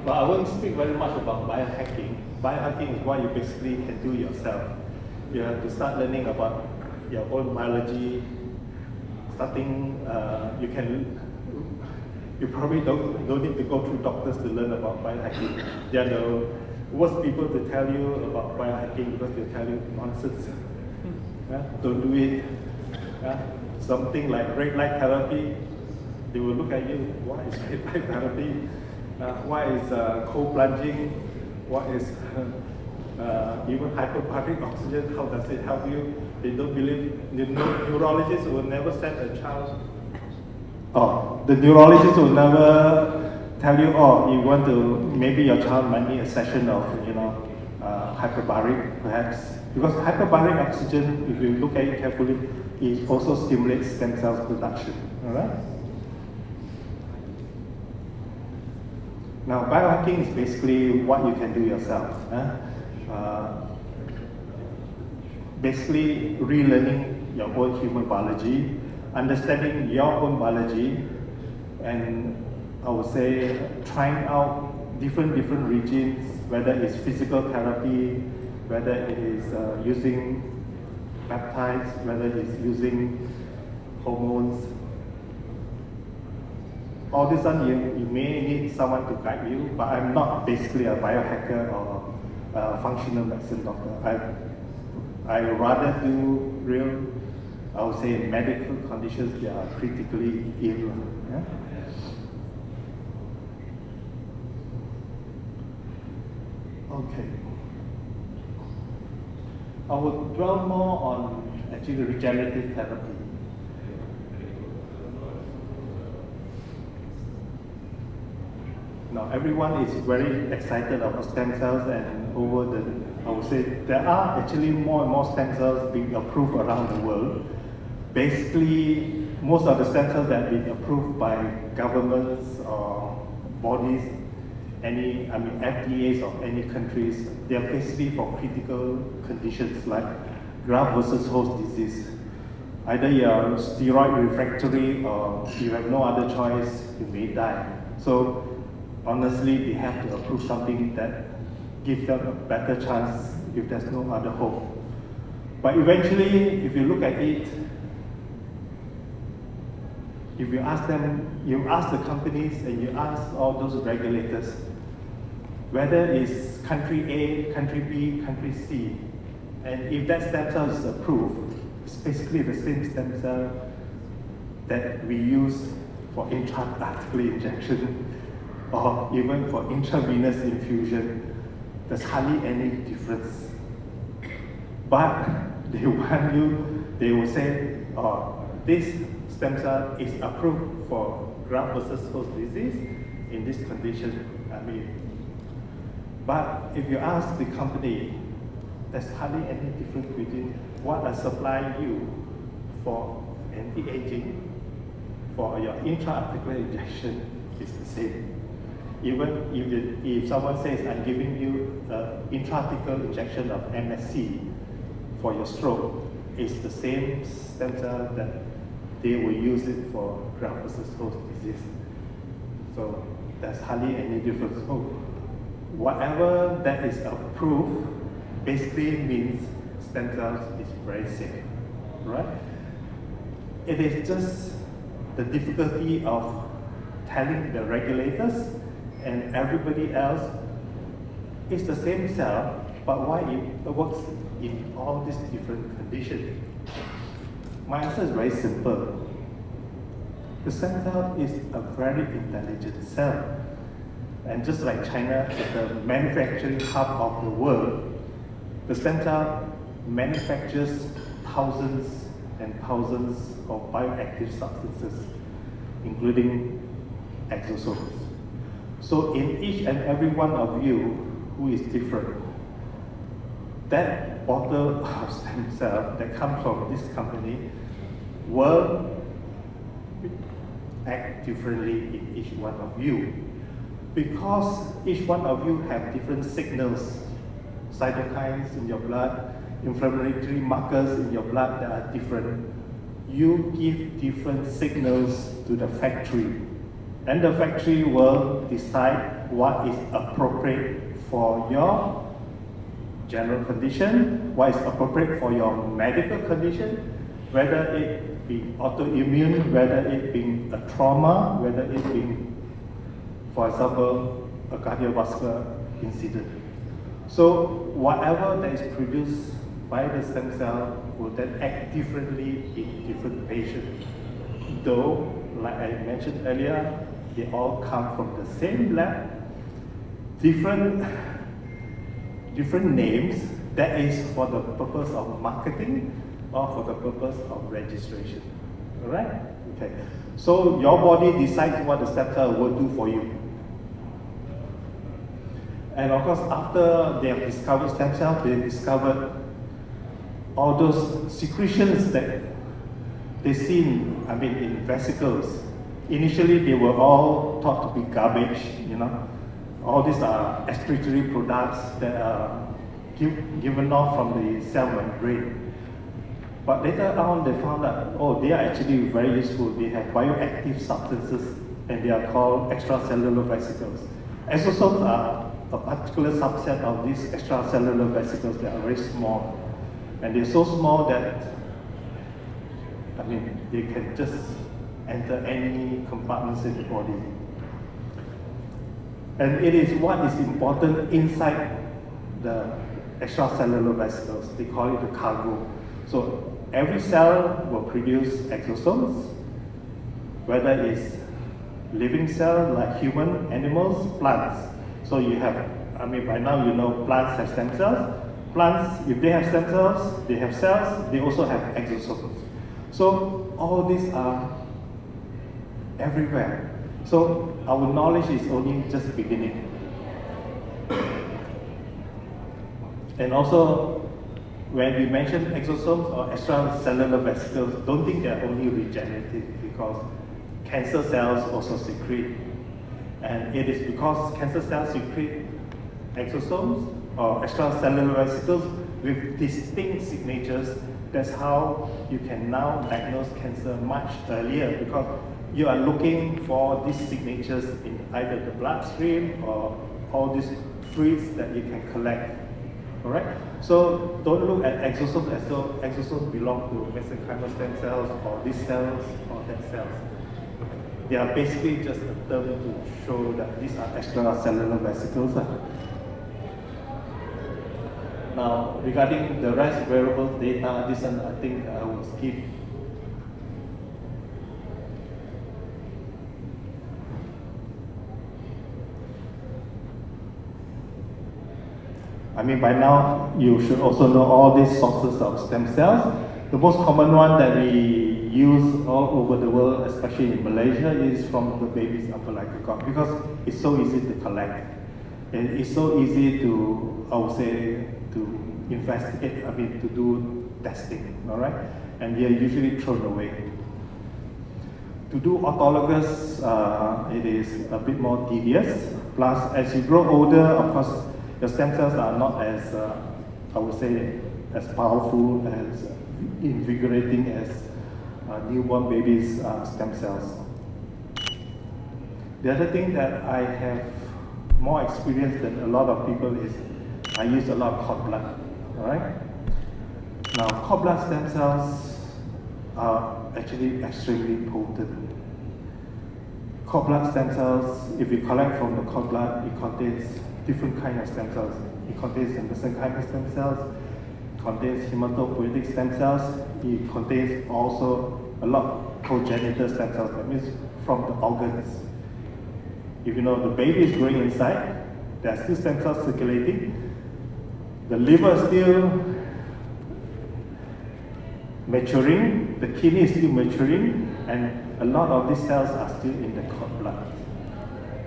But I won't speak very much about biohacking. Biohacking is what you basically can do yourself. You have to start learning about your own biology. You probably don't need to go through doctors to learn about biohacking. They are the worst people to tell you about biohacking because they tell you nonsense. Don't do it. Something like red light therapy, they will look at you, what is red light therapy? What is cold plunging? What is even hyperbaric oxygen? How does it help you? They don't believe. The neurologist will never send a child. The neurologist will never tell you, you want to, maybe your child might need a session of, hyperbaric perhaps. Because hyperbaric oxygen, if you look at it carefully, it also stimulates stem cells production, all right? Now, biohacking is basically what you can do yourself. Basically, relearning your own human biology, understanding your own biology, and I would say trying out different regimes, whether it's physical therapy, whether it is using peptides, whether it's using hormones. All this time you may need someone to guide you, but I'm not basically a biohacker or a functional medicine doctor. I rather do real, I would say, medical conditions that are critically ill. Yeah? Okay. I will dwell more on actually regenerative therapy. Now, everyone is very excited about stem cells, and I would say there are actually more and more stem cells being approved around the world. Basically, most of the stem cells that have been approved by governments or bodies, FDAs of any countries, they are basically for critical conditions like graft versus host disease. Either you are steroid refractory or you have no other choice, you may die. So honestly, they have to approve something that gives them a better chance if there's no other hope. But eventually, if you look at it, if you ask them, you ask the companies and you ask all those regulators, whether it's country A, country B, country C, and if that stem cell is approved, it's basically the same stem cell that we use for intra-articular injection or even for intravenous infusion. There's hardly any difference. But they will say, this stem cell is approved for graft versus host disease in this condition. But if you ask the company, there's hardly any difference between what I supply you for anti-aging, for your intra-articular injection is the same. Even if someone says, I'm giving you an intra-articular injection of MSC for your stroke, it's the same stem cell that they will use it for graft versus host disease. So there's hardly any difference. Whatever that is approved basically means stem cells is very safe, right? It is just the difficulty of telling the regulators and everybody else it's the same cell, but why it works in all these different conditions? My answer is very simple. The stem cell is a very intelligent cell. And just like China is the manufacturing hub of the world, the stem cell manufactures thousands and thousands of bioactive substances, including exosomes. So in each and every one of you who is different, that bottle of stem cell that comes from this company will act differently in each one of you. Because each one of you have different signals, cytokines in your blood, inflammatory markers in your blood that are different. You give different signals to the factory And the factory will decide what is appropriate for your general condition, what is appropriate for your medical condition, whether it be autoimmune, whether it be a trauma, whether it be, for example, a cardiovascular incident. So whatever that is produced by the stem cell will then act differently in different patients. Though, like I mentioned earlier, they all come from the same lab, different names, that is for the purpose of marketing or for the purpose of registration. Alright? Okay. So your body decides what the stem cell will do for you. And of course, after they have discovered stem cells, they discovered all those secretions that they seen, in vesicles. Initially, they were all thought to be garbage, All these are excretory products that are given off from the cell membrane. But later on, they found that, they are actually very useful. They have bioactive substances, and they are called extracellular vesicles. Exosomes are a particular subset of these extracellular vesicles that are very small. And they're so small that, they can just enter any compartments in the body. And it is what is important inside the extracellular vesicles. They call it the cargo. So every cell will produce exosomes, whether it's living cells like human, animals, plants. So you have, by now you know plants have stem cells. Plants, if they have stem cells, they have cells, they also have exosomes. So all these are everywhere. So our knowledge is only just beginning. And also, when we mention exosomes or extracellular vesicles, don't think they're only regenerative, because cancer cells also secrete. And it is because cancer cells secrete exosomes or extracellular vesicles with distinct signatures. That's how you can now diagnose cancer much earlier, because you are looking for these signatures in either the bloodstream or all these fluids that you can collect. Alright? So don't look at exosomes as though exosomes belong to mesenchymal stem cells or these cells or that cells. They are basically just a term to show that these are extracellular vesicles. Now, regarding the rest variable data, this one I think I will skip. By now, you should also know all these sources of stem cells. The most common one that we use all over the world, especially in Malaysia, is from the baby's umbilical cord, because it's so easy to collect. And it's so easy to, I would say, to investigate, to do testing, all right? And they are usually thrown away. To do autologous, it is a bit more tedious. Plus, as you grow older, of course, your stem cells are not as, I would say, as powerful, as invigorating as newborn babies' stem cells. The other thing that I have more experience than a lot of people is I use a lot of cord blood. All right. Now, cord blood stem cells are actually extremely potent. Cord blood stem cells, if you collect from the cord blood, it contains different kinds of stem cells. It contains the mesenchymal stem cells, it contains hematopoietic stem cells, it contains also a lot of progenitor stem cells, that means from the organs. If you know the baby is growing inside, there are still stem cells circulating, the liver is still maturing, the kidney is still maturing, and a lot of these cells are still in the cord blood.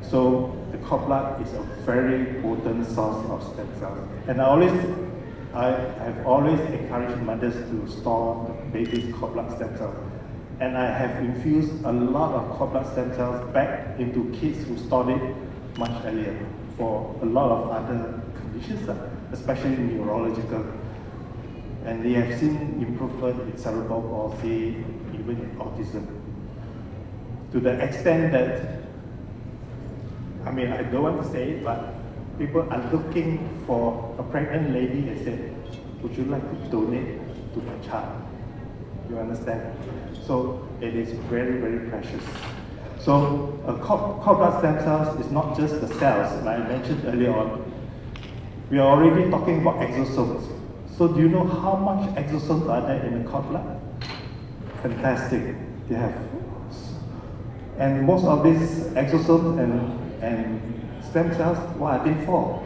So the cord blood is a very potent source of stem cells. And I have always encouraged mothers to store the baby's cord blood stem cells. And I have infused a lot of cord blood stem cells back into kids who stored it much earlier for a lot of other conditions, especially neurological. And they have seen improvement in cerebral palsy, even in autism. To the extent that I mean, I don't want to say it, but people are looking for a pregnant lady and say, would you like to donate to my child? You understand? So it is very, very precious. So cord blood stem cells is not just the cells, like I mentioned earlier on. We are already talking about exosomes. So do you know how much exosomes are there in the cord blood? Fantastic. They have, and most of these exosomes and stem cells, what are they for?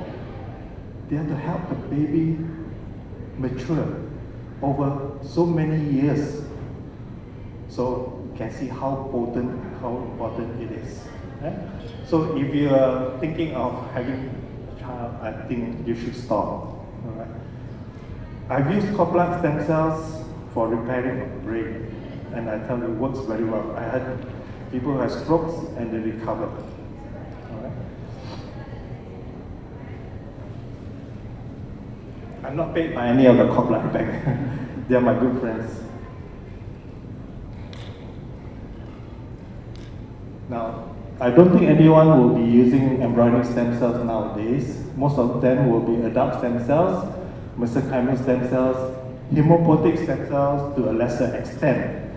They are to help the baby mature over so many years. So you can see how potent, how important it is. So if you are thinking of having a child, I think you should stop. All right? I've used cord blood stem cells for repairing of the brain, and I tell you, it works very well. I had people who had strokes and they recovered. All right? I'm not paid by any of the cord blood bank. They are my good friends. Now, I don't think anyone will be using embryonic stem cells nowadays. Most of them will be adult stem cells, mesenchymal stem cells, hematopoietic stem cells to a lesser extent.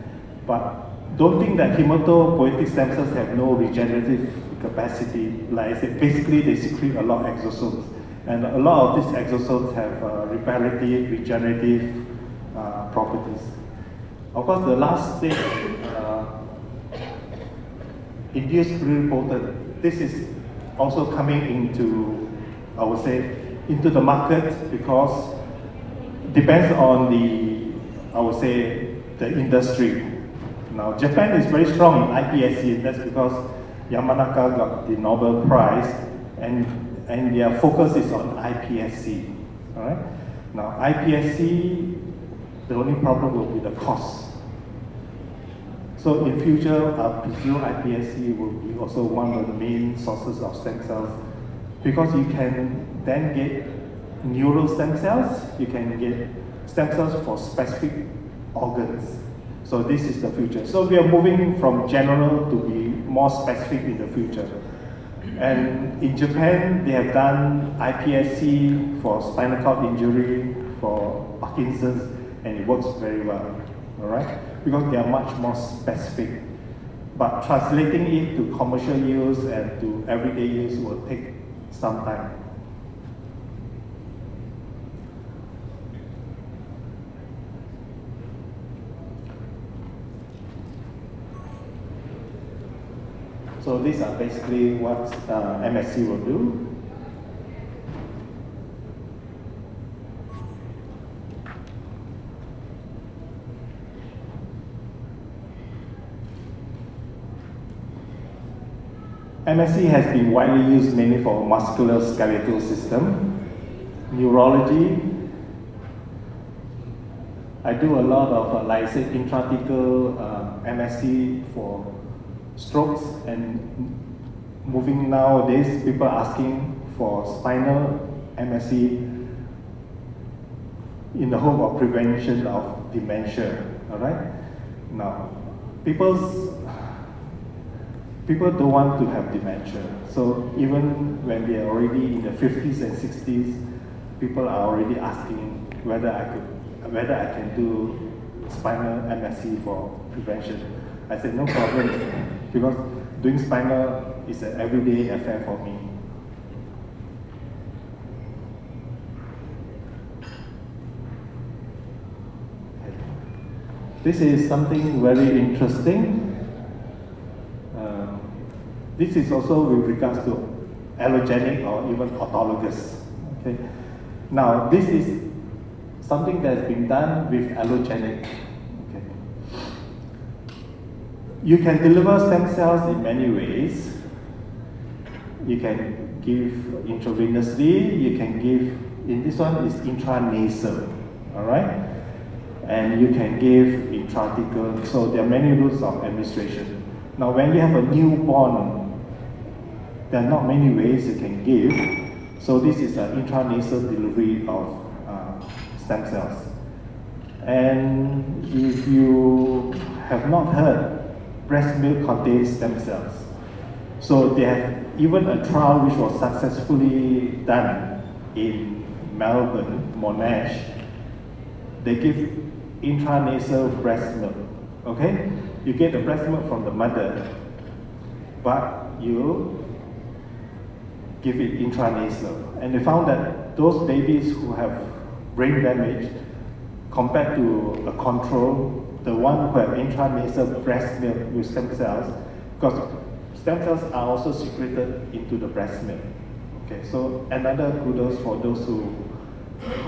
But don't think that hematopoietic stem cells have no regenerative capacity. Like I said, basically they secrete a lot of exosomes. And a lot of these exosomes have reparative, regenerative properties. Of course, the last stage, induced pluripotent. This is also coming into, I would say, into the market because depends on the, I would say, the industry. Now, Japan is very strong in iPSC. That's because Yamanaka got the Nobel Prize, and their focus is on iPSC. All right. Now, iPSC, the only problem will be the cost. So in future, I presume iPSC will be also one of the main sources of stem cells, because you can then get neural stem cells, you can get stem cells for specific organs. So this is the future. So we are moving from general to be more specific in the future. And in Japan, they have done iPSC for spinal cord injury, for Parkinson's, and it works very well, all right? Because they are much more specific. But translating it to commercial use and to everyday use will take some time. So these are basically what MSC will do. MSC has been widely used mainly for musculoskeletal system, neurology. I do a lot of, like I said, intrathecal MSC for strokes, and moving nowadays, people are asking for spinal MSC in the hope of prevention of dementia, all right? Now, people don't want to have dementia. So even when they are already in the 50s and 60s, people are already asking whether I can do spinal MSC for prevention. I said, no problem, because doing spinal is an everyday affair for me. This is something very interesting. This is also with regards to allogenic or even autologous. Okay. Now, this is something that's been done with allogenic. Okay. You can deliver stem cells in many ways. You can give intravenously, you can give, in this one is intranasal, all right? And you can give intrathecal, so there are many routes of administration. Now, when you have a newborn, there are not many ways you can give. So this is an intranasal delivery of stem cells. And if you have not heard, breast milk contains stem cells. So they have even a trial which was successfully done in Melbourne, Monash. They give intranasal breast milk. Okay, you get the breast milk from the mother, but you give it intranasal, and they found that those babies who have brain damage, compared to a control, the one who have intranasal breast milk with stem cells, because stem cells are also secreted into the breast milk. Okay, so another kudos for those who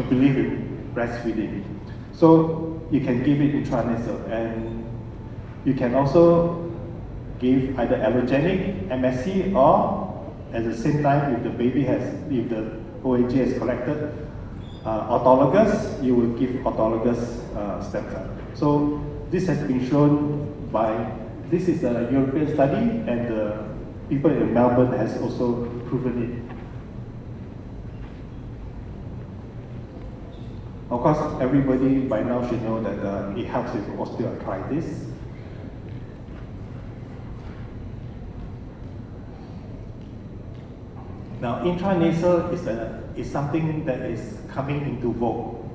believe in breastfeeding. So you can give it intranasal, and you can also give either allogenic MSC, or at the same time, if the baby has, if the OAG has collected autologous, you will give autologous stem cell. So this has been shown by, this is a European study, and the people in Melbourne has also proven it. Of course, everybody by now should know that it helps with osteoarthritis. Now, intranasal is something that is coming into vogue.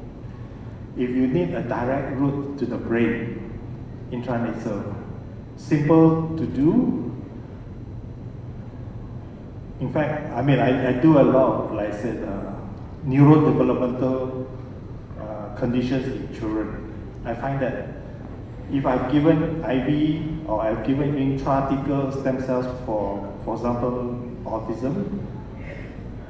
If you need a direct route to the brain, intranasal, simple to do. In fact, I mean, I do a lot of, like I said, neurodevelopmental conditions in children. I find that if I've given IV or I've given intrathecal stem cells for example, autism,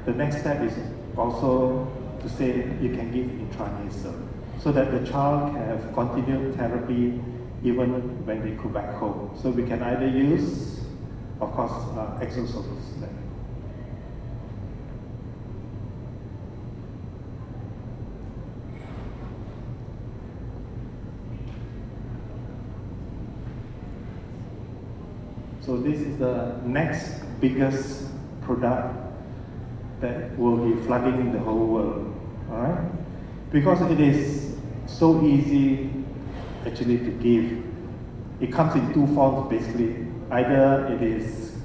the next step is also to say you can give intranasal, so that the child can have continued therapy even when they go back home. So we can either use, of course, exosomes. So this is the next biggest product that will be flooding the whole world, all right? Because it is so easy actually to give. It comes in two forms basically. Either it is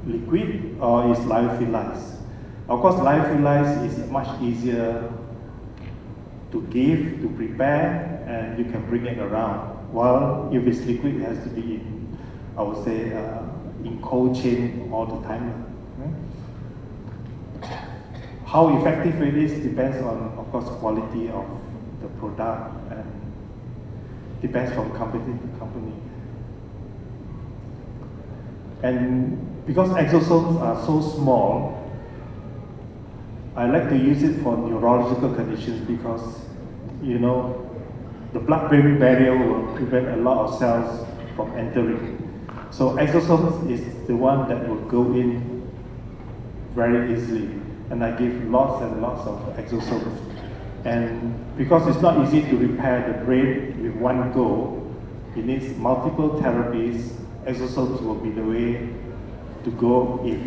liquid or it's lyophilized. Of course, lyophilized is much easier to give, to prepare, and you can bring it around. While if it's liquid, it has to be in, I would say, in cold chain all the time. Right? How effective it is depends on, of course, quality of the product, and depends from company to company. And because exosomes are so small, I like to use it for neurological conditions because, you know, the blood-brain barrier will prevent a lot of cells from entering. So exosomes is the one that will go in very easily. And I give lots and lots of exosomes. And because it's not easy to repair the brain with one go, it needs multiple therapies. Exosomes will be the way to go if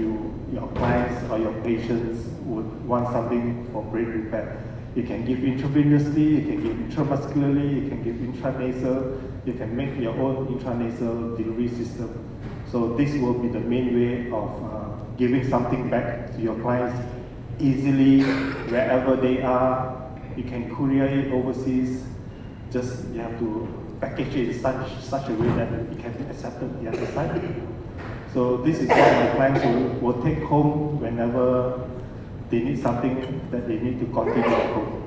your clients or your patients would want something for brain repair. You can give intravenously, you can give intramuscularly, you can give intranasal, you can make your own intranasal delivery system. So this will be the main way of giving something back to your clients easily, wherever they are. You can courier it overseas, just you have to package it in such a way that it can be accepted the other side. So this is what my clients will take home whenever they need something that they need to continue at home.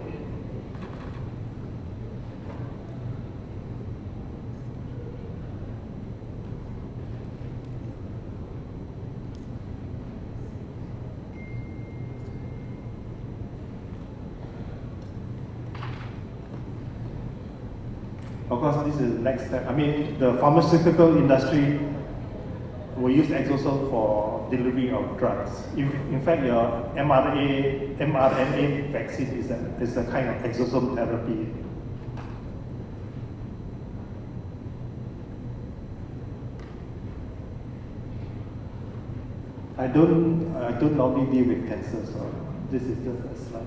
Of course, this is the next step. I mean, the pharmaceutical industry will use exosome for delivery of drugs. In fact, your mRNA vaccine is a kind of exosome therapy. I don't normally deal with cancer, so this is just a slide.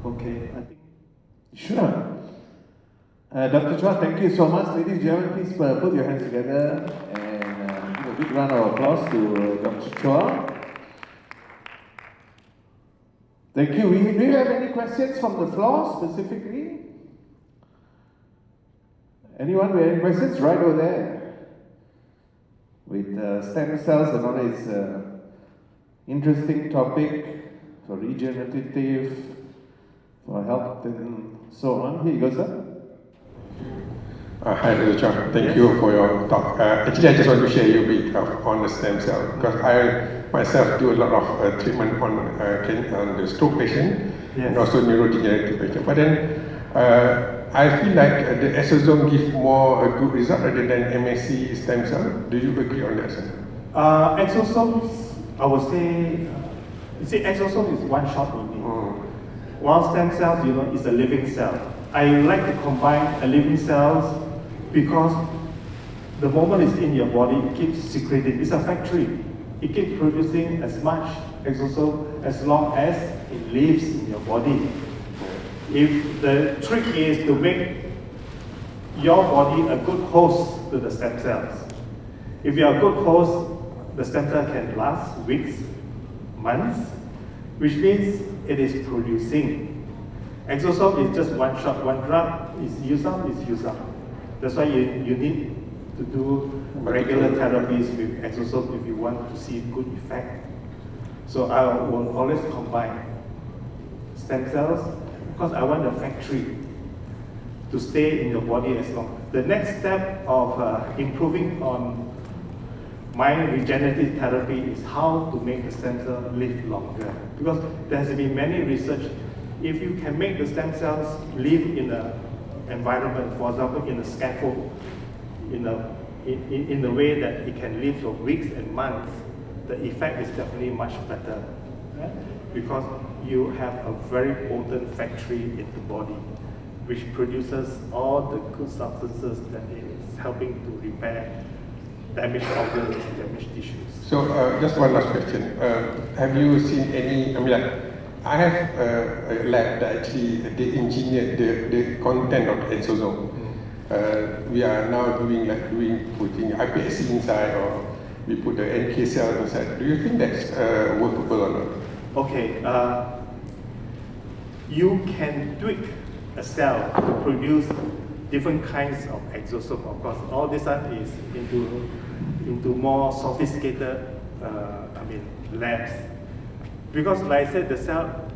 Okay, I think. Sure. Dr. Chua, thank you so much. Ladies and gentlemen, please put your hands together and give a big Big round of applause to Dr. Chua. Thank you. Do you have any questions from the floor specifically? Anyone with any questions? Right over there. With stem cells and all that, it's an interesting topic for regenerative, for health and so on. Here you go, sir. Hi, Dr. Chua. Thank you for your talk. Actually, I just want to share a bit on the stem cell because I myself do a lot of treatment on the stroke patient and also neurodegenerative patient. But then I feel like the exosome gives more a good result rather than MSC stem cell. Do you agree on that, sir? Exosomes, I would say, exosome is one shot only. While stem cells, is a living cell. I like to combine a living cells because the moment it's in your body, it keeps secreting. It's a factory. It keeps producing as much exosome as long as it lives in your body. If the trick is to make your body a good host to the stem cells. If you're a good host, the stem cell can last weeks, months, which means it is producing. Exosome is just one shot, one drug, is used up, is used up. That's why you need to do regular therapies with exosome if you want to see good effect. So I will always combine stem cells because I want the factory to stay in your body as long. The next step of improving on my regenerative therapy is how to make the stem cell live longer. Because there has been many research. If you can make the stem cells live in an environment, for example, in a scaffold, in a way that it can live for weeks and months, the effect is definitely much better. Right? Because you have a very potent factory in the body, which produces all the good substances that is helping to repair damaged organs, damaged tissues. So just one last question. Have you seen any, I have a lab that actually they engineered the content of the exosome. We are now putting iPSC inside, or we put the NK cells inside. Do you think that's workable or not? Okay, you can tweak a cell to produce different kinds of exosome. Of course, all this one is into more sophisticated, labs. Because like I said, the cell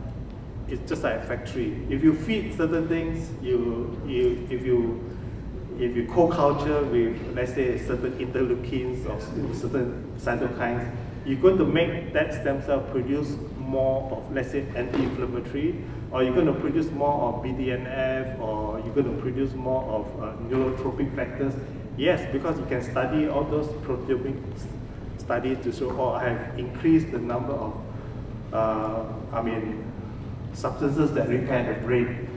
is just like a factory. If you feed certain things, if you co-culture with, let's say, certain interleukins or certain cytokines, you're going to make that stem cell produce more of, let's say, anti-inflammatory, or you're going to produce more of BDNF, or you're going to produce more of neurotropic factors. Yes, because you can study all those proteomic studies to show, I have increased the number of substances that repair the brain.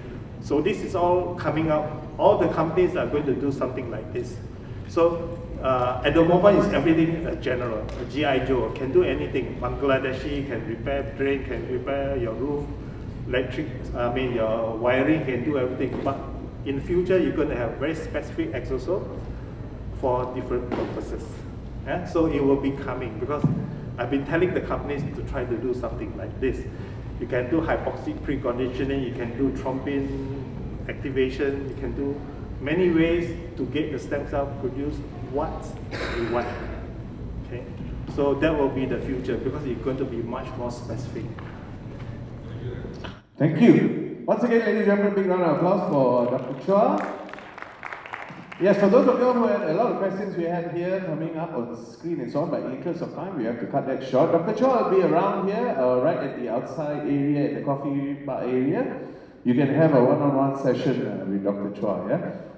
So this is all coming up. All the companies are going to do something like this. So at the moment, it's everything general. A GI Joe can do anything. Bangladeshi can repair brain, can repair your roof. Your wiring can do everything. But in future, you're going to have very specific exosome for different purposes. Yeah? So it will be coming because I've been telling the companies to try to do something like this. You can do hypoxic preconditioning, you can do thrombin activation, you can do many ways to get the stem cell produce what you want. Okay? So that will be the future because it's going to be much more specific. Thank you. Once again, ladies and gentlemen, big round of applause for Dr. Chua. Yes, for those of you who had a lot of questions we had here coming up on the screen and so on, by the interest of time, we have to cut that short. Dr. Chua will be around here, right at the outside area, at the coffee bar area. You can have a one-on-one session with Dr. Chua, yeah?